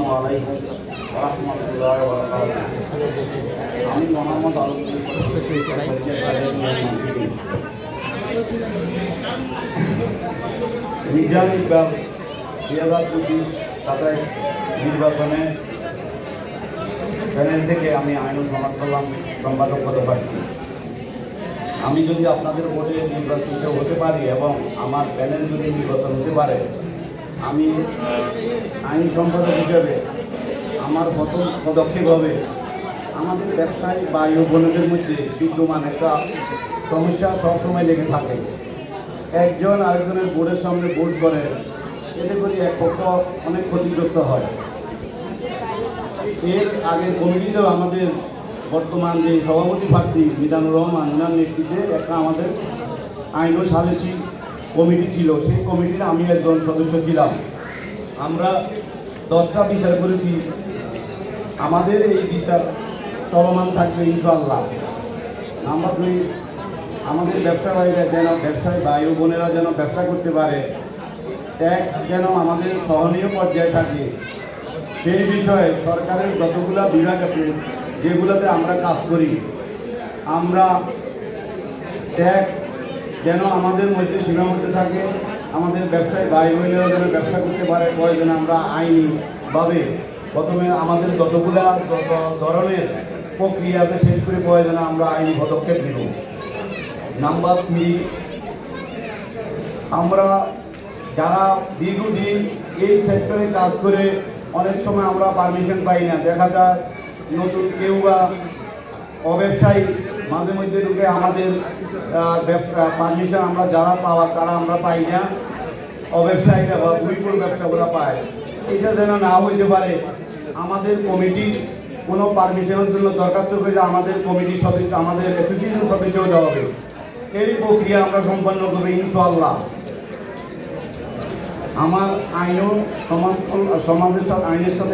আসসালামু আলাইকুম ওয়া রাহমাতুল্লাহি ওয়া বারাকাতুহু। আমি মোহাম্মদ আলমগীর মিজান ইকবাল 2025-27 নির্বাচনে প্যানেল থেকে আমি আইন ও সমাজ কল্যাণ সম্পাদক পদে প্রার্থী। আমি যদি আপনাদের ভোটে নির্বাচিত হতে পারি এবং আমার প্যানেল যদি নির্বাচন হতে পারে, আমি আইন সম্পাদক হিসেবে আমার প্রথম পদক্ষেপ হবে আমাদের ব্যবসায়ী ভাই ও বোনদের মধ্যে বিদ্যমান একটা সমস্যা সবসময় লেগে থাকে। একজন আরেকজনের বোর্ডের সামনে ভোট করে, এতে করে এক পক্ষ অনেক ক্ষতিগ্রস্ত হয়। এর আগের কমিটিতেও আমাদের বর্তমান যে সভাপতি প্রার্থী মিজানুর রহমান ওনার নেতৃত্বে একটা আমাদের আইন ও সালিসি কমিটি ছিল। সেই কমিটির আমি একজন সদস্য ছিলাম। আমরা 10টা বিচার করেছি। আমাদের এই বিচার চলমান থাকবে ইনশাআল্লাহ। নাম্বার 2, আমাদের ব্যবসা ভাইরা যেন ব্যবসায়ী ভাই ও বোনেরা যেন ব্যবসা করতে পারে, ট্যাক্স যেন আমাদের সহনীয় পর্যায়ে থাকে, সেই বিষয়ে সরকারের যতগুলা বিভাগ আছে যেগুলোতে আমরা কাজ করি, আমরা ট্যাক্স যেন আমাদের মধ্যে সীমাবদ্ধ থাকে, আমাদের ব্যবসায়ী ভাই বোনেরা যেন ব্যবসা করতে পারে, প্রয়োজনে আমরা আইনিভাবে প্রথমে আমাদের যত ধরনের প্রক্রিয়া আছে শেষ করে প্রয়োজনে আমরা আইনি পদক্ষেপ নেব। নাম্বার 3, আমরা যারা দীর্ঘদিন এই সেক্টরে কাজ করে অনেক সময় আমরা পারমিশন পাই না। দেখা যায় নতুন কেউ বা অব্যবসায়ী মাঝে মধ্যে ঢুকে আমাদের ব্যবসা পারমিশন আমরা যারা পাওয়া তারা আমরা পাই না, অব্যবসায়ীরা বা উইপুল ব্যবসাগুলো পায়। এটা যেন না হইতে পারে। আমাদের কমিটি কোনো পারমিশনের জন্য দরখাস্ত করে আমাদের কমিটির সদস্য, আমাদের অ্যাসোসিয়েশন সদস্য হতে হবে। এই প্রক্রিয়া আমরা সম্পন্ন করবো ইনশাআল্লাহ। আমার আইন ও সমাজের সাথে আইনের সাথে